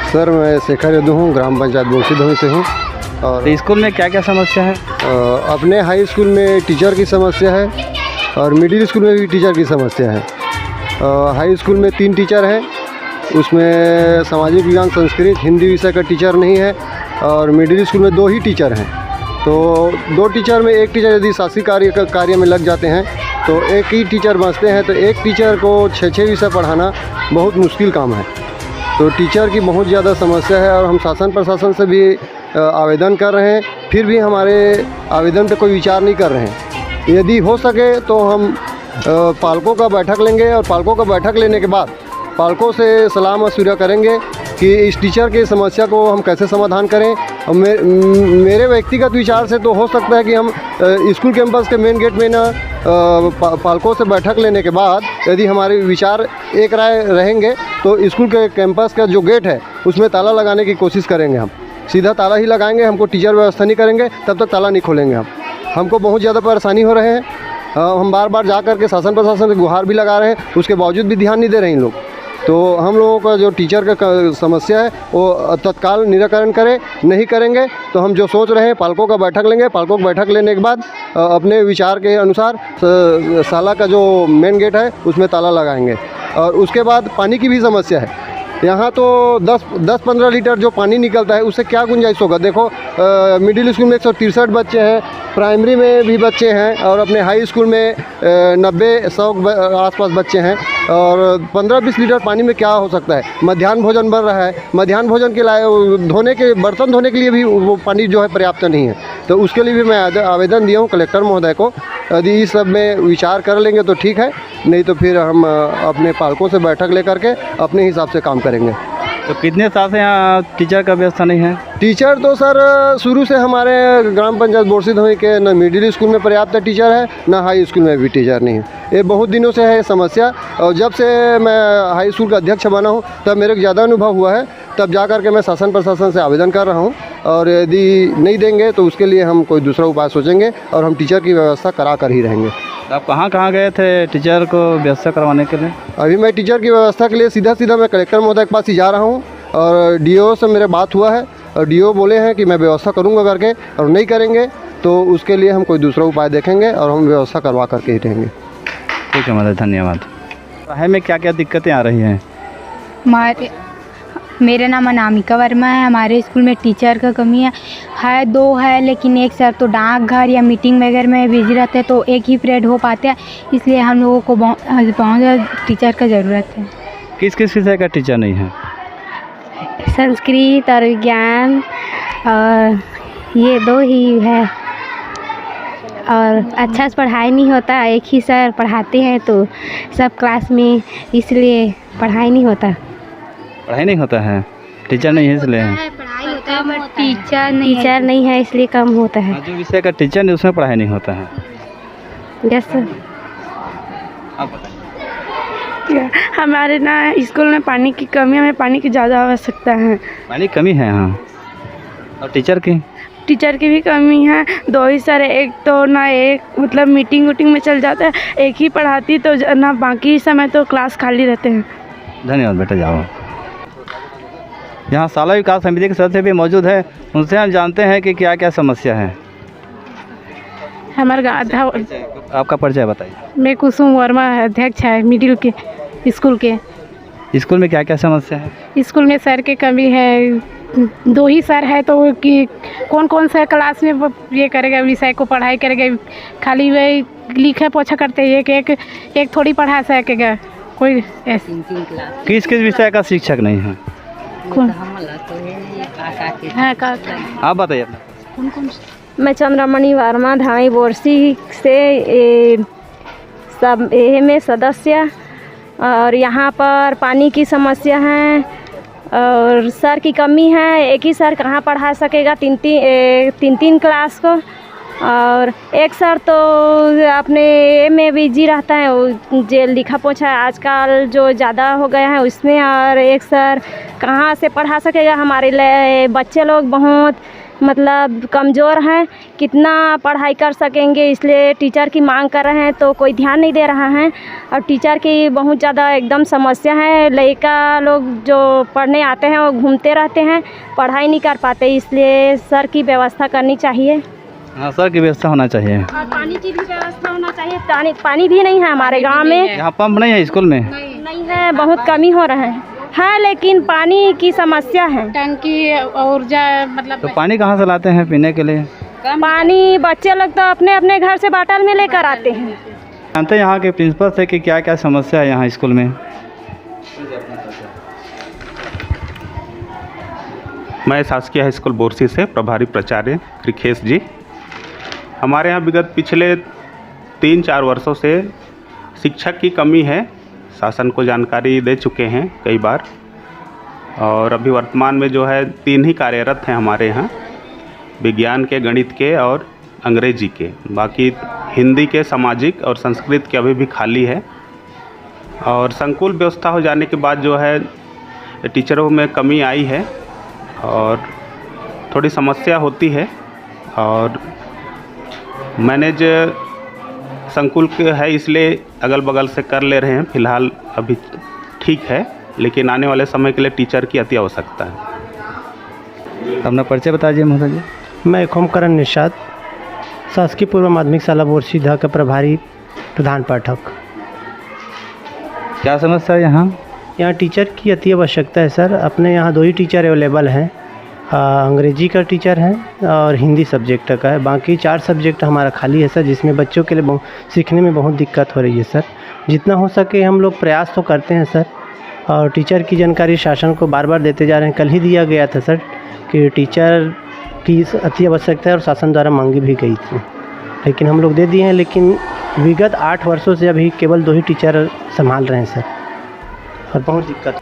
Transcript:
Sir. मैं शेखर यदू हूँ, ग्राम पंचायत बोरसीधा से हूँ। और तो स्कूल में क्या क्या समस्या है? अपने हाई स्कूल में टीचर की समस्या है और मिडिल स्कूल में भी टीचर की समस्या है। हाई स्कूल में 3 टीचर हैं, उसमें सामाजिक विज्ञान, संस्कृत, हिंदी विषय का टीचर नहीं है। और मिडिल स्कूल में 2 ही टीचर हैं। तो 2 टीचर में एक टीचर यदि शासी कार्य में लग जाते हैं तो एक ही टीचर बचते हैं। तो एक टीचर को 6 विषय पढ़ाना बहुत मुश्किल काम है। तो टीचर की बहुत ज़्यादा समस्या है और हम शासन प्रशासन से भी आवेदन कर रहे हैं, फिर भी हमारे आवेदन पे कोई विचार नहीं कर रहे हैं। यदि हो सके तो हम पालकों का बैठक लेंगे और पालकों का बैठक लेने के बाद पालकों से सलाह मशवरा करेंगे कि इस टीचर की समस्या को हम कैसे समाधान करें। और मेरे व्यक्तिगत विचार से तो हो सकता है कि हम स्कूल कैंपस के मेन गेट में ना पालकों से बैठक लेने के बाद यदि हमारे विचार एक राय रहेंगे तो स्कूल के कैंपस का जो गेट है उसमें ताला लगाने की कोशिश करेंगे। हम सीधा ताला ही लगाएंगे, हमको टीचर व्यवस्था नहीं करेंगे, तब तक ताला नहीं खोलेंगे। हमको बहुत ज़्यादा परेशानी हो रहे हैं। हम बार बार जा कर के शासन प्रशासन से गुहार भी लगा रहे हैं, उसके बावजूद भी ध्यान नहीं दे रहे हैं लोग। तो हम लोगों का जो टीचर का समस्या है वो तत्काल निराकरण करें। नहीं करेंगे तो हम जो सोच रहे हैं पालकों का बैठक लेंगे। पालकों का बैठक लेने के बाद अपने विचार के अनुसार शाला का जो मेन गेट है उसमें ताला लगाएंगे। और उसके बाद पानी की भी समस्या है। यहाँ तो 10-15 लीटर जो पानी निकलता है उससे क्या गुंजाइश होगा। देखो मिडिल स्कूल में 163 बच्चे हैं, प्राइमरी में भी बच्चे हैं और अपने हाई स्कूल में 90-100 आसपास बच्चे हैं। और 15-20 लीटर पानी में क्या हो सकता है। मध्याह्न भोजन बन रहा है, मध्याह्न भोजन के लिए बर्तन धोने के लिए भी वो पानी जो है पर्याप्त नहीं है। तो उसके लिए भी मैं आवेदन दिया हूँ कलेक्टर महोदय को। यदि इस सब में विचार कर लेंगे तो ठीक है, नहीं तो फिर हम अपने पालकों से बैठक लेकर के अपने हिसाब से काम करेंगे। तो कितने साल से यहाँ टीचर का व्यवस्था नहीं है? टीचर तो सर शुरू से हमारे ग्राम पंचायत बोरसीधा के न मिडिल स्कूल में पर्याप्त टीचर है, न हाई स्कूल में भी टीचर नहीं है। ये बहुत दिनों से है समस्या। और जब से मैं हाई स्कूल का अध्यक्ष बना हूँ तब मेरे को ज़्यादा अनुभव हुआ है। तब जा कर के मैं शासन प्रशासन से आवेदन कर रहा हूँ और यदि नहीं देंगे तो उसके लिए हम कोई दूसरा उपाय सोचेंगे और हम टीचर की व्यवस्था करा कर ही रहेंगे। आप कहाँ गए थे टीचर को व्यवस्था करवाने के लिए? अभी मैं टीचर की व्यवस्था के लिए सीधा मैं कलेक्टर महोदय के पास ही जा रहा हूँ और डीओ से मेरे बात हुआ है और डीओ बोले हैं कि मैं व्यवस्था करूँगा करके। और नहीं करेंगे तो उसके लिए हम कोई दूसरा उपाय देखेंगे और हम व्यवस्था करवा करके ही रहेंगे। ठीक है महोदय, धन्यवाद। पढ़ाई में क्या क्या दिक्कतें आ रही हैं? मेरा नाम अनामिका वर्मा है। हमारे स्कूल में टीचर का कमी है 2 है, लेकिन एक सर तो डाकघर या मीटिंग वगैरह में बिजी रहते हैं तो एक ही पीरियड हो पाते हैं। इसलिए हम लोगों को बहुत ज़्यादा टीचर का ज़रूरत है। किस किस विषय का टीचर नहीं है? संस्कृत और विज्ञान, और ये 2 ही है। और अच्छा से पढ़ाई नहीं होता, एक ही सर पढ़ाते हैं तो सब क्लास में, इसलिए पढ़ाई नहीं होता। पढ़ाई नहीं होता है, टीचर नहीं है इसलिए। पढ़ाई होता है बट टीचर नहीं है इसलिए कम होता है। जो विषय का टीचर नहीं उसमें पढ़ाई नहीं होता है। Yes sir. आप बताइए। हमारे ना स्कूल में पानी की कमी है, हमें पानी की ज़्यादा आवश्यकता है। पानी की कमी है यहाँ। और टीचर की भी कमी है। 2 ही सर है, एक तो ना एक मतलब मीटिंग में चल जाता है, एक ही पढ़ाती तो ना, बाकी समय तो क्लास खाली रहते हैं। धन्यवाद बेटा, जाओ। यहाँ शाला विकास समिति के सदस्य भी मौजूद है, उनसे हम जानते हैं कि क्या क्या समस्या है। हमारे आपका परिचय बताइए। मैं कुसुम वर्मा अध्यक्ष है मिडिल के स्कूल के। स्कूल में क्या क्या समस्या है? स्कूल में सर की कमी है, 2 ही सर है तो कि कौन सा क्लास में ये करेगा, विषय को पढ़ाई करेगा। खाली वही लिखे पोछा करते हैं, एक थोड़ी पढ़ा सकेगा कोई। ऐसी किस किस विषय का शिक्षक नहीं है? कौन? आप बताइए। मैं चंद्रमणि वर्मा धामी बोरसी से में सदस्य। और यहाँ पर पानी की समस्या है और सर की कमी है, एक ही सर कहाँ पढ़ा सकेगा तीन क्लास को। और एक सर तो अपने में बिजी रहता है, वो जो लिखा पोछा आजकल जो ज़्यादा हो गया है उसमें, और एक सर कहाँ से पढ़ा सकेगा। हमारे बच्चे लोग बहुत मतलब कमज़ोर हैं, कितना पढ़ाई कर सकेंगे, इसलिए टीचर की मांग कर रहे हैं तो कोई ध्यान नहीं दे रहा है। और टीचर की बहुत ज़्यादा एकदम समस्या है, लड़का लोग जो पढ़ने आते हैं वो घूमते रहते हैं, पढ़ाई नहीं कर पाते, इसलिए सर की व्यवस्था करनी चाहिए। हाँ, सर की व्यवस्था होना चाहिए। और पानी की भी व्यवस्था होना चाहिए। पानी भी नहीं है हमारे गांव में। यहाँ पंप नहीं है स्कूल में? नहीं है, बहुत कमी हो रहा है। हाँ, लेकिन पानी की समस्या है। टंकी और मतलब तो पानी कहाँ से लाते हैं पीने के लिए? पानी बच्चे लोग तो अपने अपने घर से बाटल में लेकर आते हैं। जानते हैं यहाँ के प्रिंसिपल से कि क्या क्या समस्या है यहाँ स्कूल में? मैं शासकीय हाई स्कूल बोरसी से प्रभारी प्राचार्य कृखेश जी। हमारे यहाँ विगत पिछले 3-4 वर्षों से शिक्षक की कमी है, शासन को जानकारी दे चुके हैं कई बार, और अभी वर्तमान में जो है 3 ही कार्यरत हैं हमारे यहाँ, विज्ञान के, गणित के और अंग्रेजी के। बाकी हिंदी के, सामाजिक और संस्कृत के अभी भी खाली है। और संकुल व्यवस्था हो जाने के बाद जो है टीचरों में कमी आई है और थोड़ी समस्या होती है। और मैनेज संकुल के है इसलिए अगल बगल से कर ले रहे हैं, फ़िलहाल अभी ठीक है, लेकिन आने वाले समय के लिए टीचर की अति आवश्यकता है। अपना परिचय बता दीजिए महोदय जी। मैं ओमकरण निषाद, शासकीय पूर्व माध्यमिक शाला बोरसी का प्रभारी प्रधान पाठक। क्या समस्या है यहाँ? यहाँ टीचर की अति आवश्यकता है सर। अपने यहाँ 2 ही टीचर अवेलेबल हैं, अंग्रेजी का टीचर है और हिंदी सब्जेक्ट का है। बाकी 4 सब्जेक्ट हमारा खाली है सर, जिसमें बच्चों के लिए सीखने में बहुत दिक्कत हो रही है सर। जितना हो सके हम लोग प्रयास तो करते हैं सर, और टीचर की जानकारी शासन को बार बार देते जा रहे हैं। कल ही दिया गया था सर कि टीचर की अति आवश्यकता है और शासन द्वारा मांगी भी गई थी, लेकिन हम लोग दे दिए हैं। लेकिन विगत 8 वर्षों से अभी केवल 2 ही टीचर संभाल रहे हैं सर, और बहुत दिक्कत।